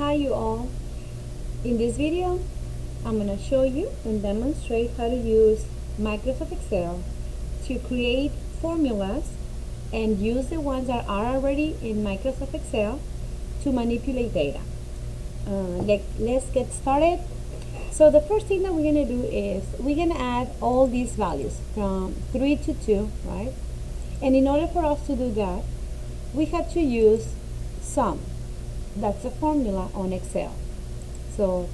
Hi you all. In this video, I'm going to show you and demonstrate how to use Microsoft Excel to create formulas and use the ones that are already in Microsoft Excel to manipulate data. Let's get started. So the first thing that we're going to do is we're going to add all these values from 3 to 2, right? And in order for us to do that, we have to use sum. That's a formula on Excel. So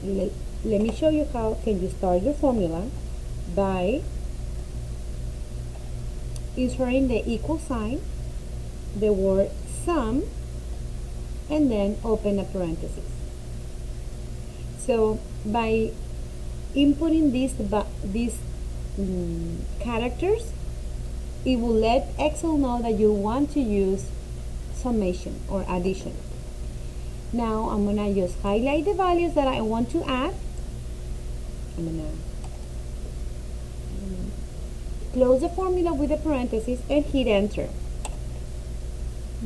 let me show you how can you start your formula by inserting the equal sign, the word sum, and then open a parenthesis. So by inputting these characters, it will let Excel know that you want to use summation or addition. Now I'm going to just highlight the values that I want to add. I'm going to close the formula with a parenthesis and hit enter.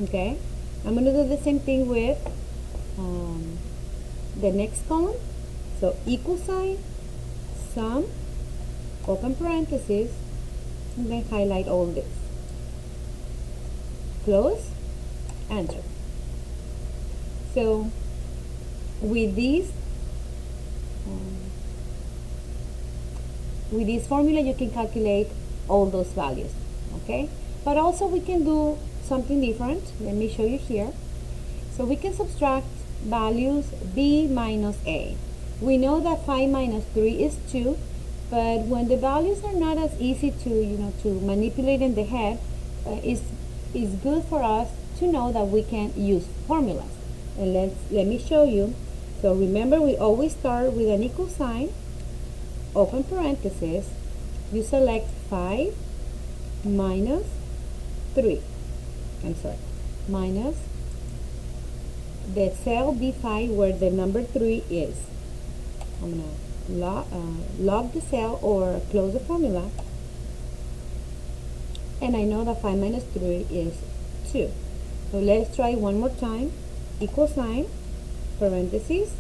Okay, I'm going to do the same thing with the next column. So equal sign, sum, open parenthesis, and then highlight all this. Close, enter. So with this formula, you can calculate all those values, okay? But also we can do something different. Let me show you here. So we can subtract values b minus a. We know that 5 minus 3 is 2, but when the values are not as easy to to manipulate in the head, it's good for us to know that we can use formulas. And let me show you. So remember, we always start with an equal sign, open parenthesis, you select 5 minus 3. Minus the cell B5 where the number 3 is. I'm going to lock the cell or close the formula. And I know that 5 minus 3 is 2. So let's try one more time. Equal sign, parentheses,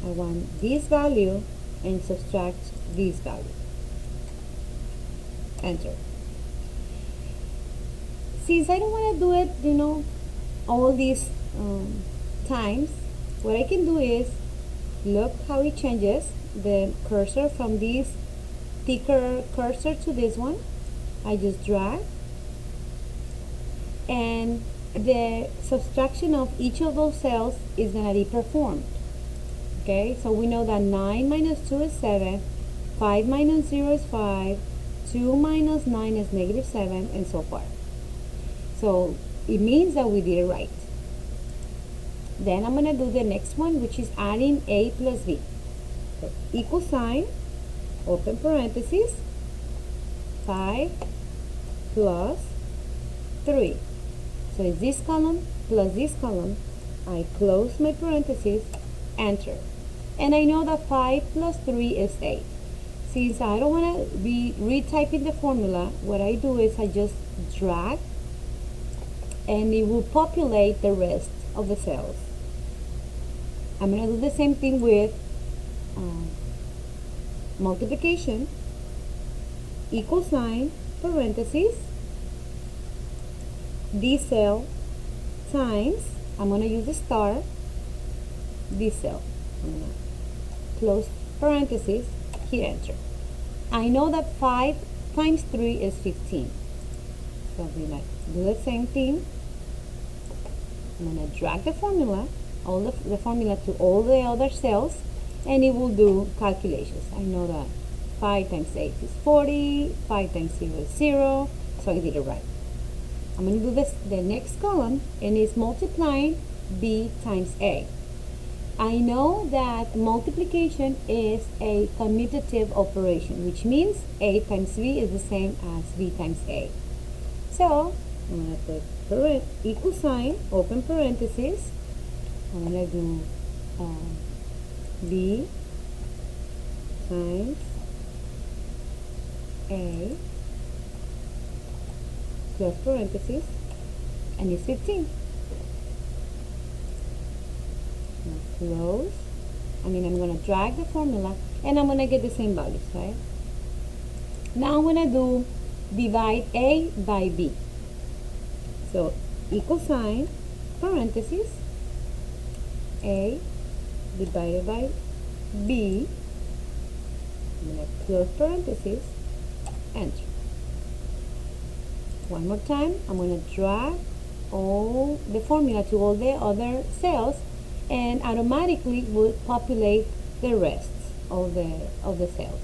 I want this value and subtract this value. Enter. Since I don't want to do it, all these times, what I can do is look how it changes the cursor from this thicker cursor to this one. I just drag, and the subtraction of each of those cells is going to be performed. Okay, so we know that 9 minus 2 is 7, 5 minus 0 is 5, 2 minus 9 is negative 7, and so forth. So it means that we did it right. Then I'm going to do the next one, which is adding a plus b. So equal sign, open parentheses, 5 plus 3. So it's this column plus this column. I close my parentheses, enter. And I know that 5 plus 3 is 8. Since I don't want to be retyping the formula, what I do is I just drag, and it will populate the rest of the cells. I'm going to do the same thing with multiplication, equal sign, parentheses, this cell times, I'm going to use a star, this cell. I'm going to close parentheses, hit enter. I know that 5 times 3 is 15. So I'm going to do the same thing. I'm going to drag the formula, the formula to all the other cells, and it will do calculations. I know that 5 times 8 is 40, 5 times 0 is 0, so I did it right. I'm going to do the next column, and it's multiplying b times a. I know that multiplication is a commutative operation, which means a times b is the same as b times a. So I'm going to put equal sign, open parentheses. I'm going to do b times a close parentheses, and it's 15. close. I'm going to drag the formula, and I'm going to get the same values, right? Now I'm going to do divide A by B. So equal sign, parentheses, A divided by B. I'm going to close parentheses, enter. One more time, I'm going to drag all the formula to all the other cells, and automatically will populate the rest of the cells.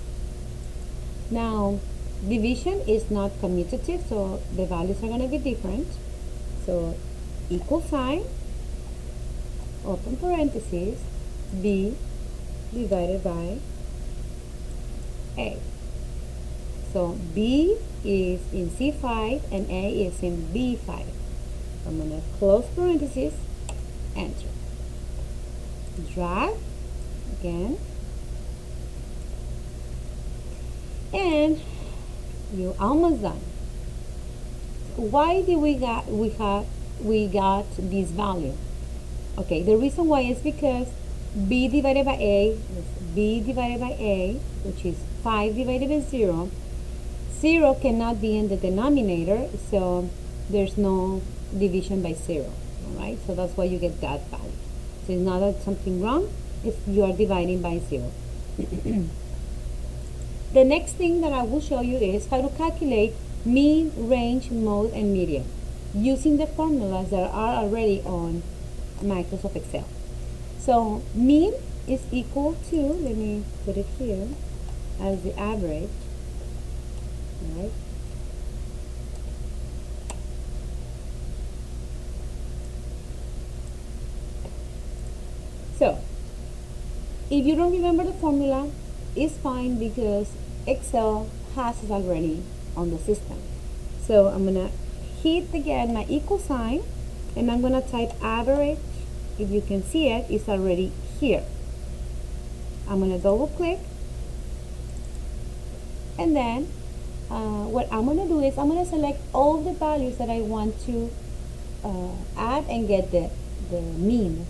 Now, division is not commutative, so the values are going to be different. So, equal sign, open parentheses, B divided by A. So, B is in C5 and A is in B5. I'm going to close parentheses, enter. Drag again, and you're almost done. Why did we got this value? Okay, the reason why is because B divided by A is B divided by A, which is 5 divided by 0. 0 cannot be in the denominator, so there's no division by 0. All right, so that's why you get that value. So it's not that something wrong, if you are dividing by 0. The next thing that I will show you is how to calculate mean, range, mode, and median using the formulas that are already on Microsoft Excel. So mean is equal to, let me put it here, as the average, all right? So, if you don't remember the formula, it's fine because Excel has it already on the system. So I'm going to hit again my equal sign, and I'm going to type average. If you can see it, it's already here. I'm going to double click, and then what I'm going to do is I'm going to select all the values that I want to add and get the mean.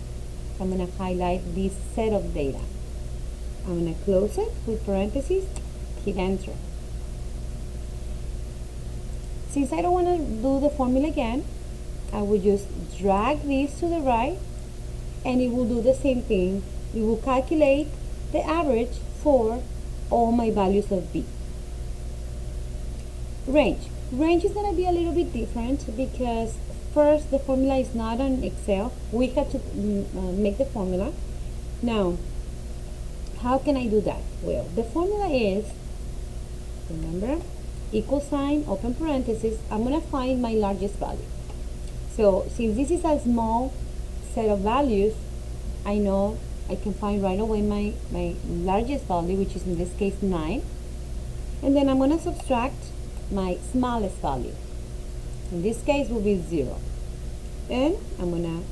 So I'm going to highlight this set of data. I'm going to close it with parentheses, hit enter. Since I don't want to do the formula again, I will just drag this to the right, and it will do the same thing. It will calculate the average for all my values of B. Range. Range is going to be a little bit different because first, the formula is not on Excel. We have to make the formula. Now, how can I do that? Well, the formula is, remember, equal sign, open parentheses. I'm going to find my largest value. So, since this is a small set of values, I know I can find right away my largest value, which is in this case 9. And then I'm going to subtract my smallest value. In this case will be 0. And I'm going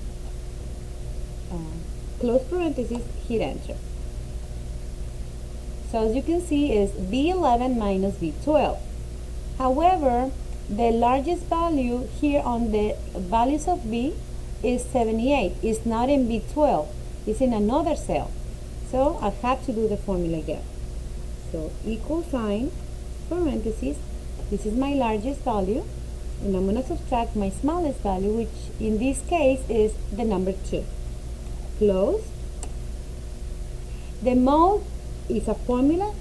to close parentheses, hit enter. So as you can see is B11 minus B12. However, the largest value here on the values of B is 78. It's not in B12. It's in another cell. So I have to do the formula again. So equal sign, parentheses, this is my largest value, and I'm going to subtract my smallest value, which in this case is the number 2. Close. The mode is a formula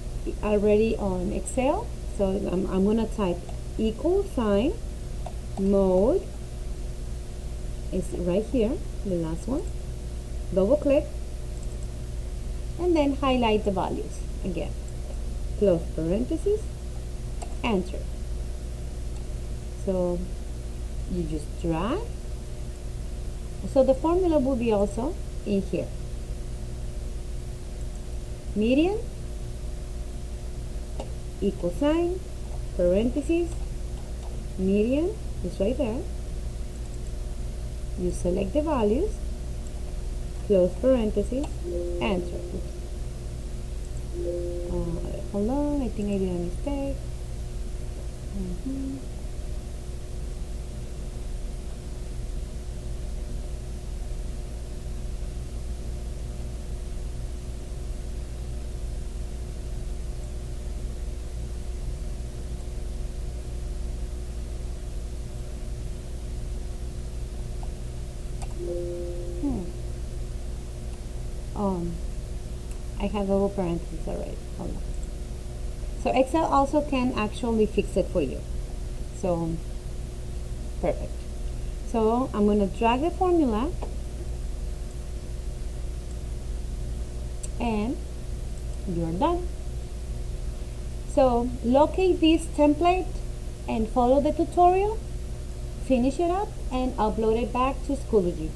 already on Excel, so I'm going to type equal sign, mode, is right here, the last one. Double click, and then highlight the values again. Close parentheses, enter. So you just drag. So the formula will be also in here. Median, equal sign, parentheses, median is right there. You select the values, close parentheses, enter. Hold on, I think I did a mistake. Hmm. I have double parentheses already. Hold on. So Excel also can actually fix it for you. So, perfect. So I'm going to drag the formula and you're done. So locate this template and follow the tutorial, finish it up and upload it back to Schoology.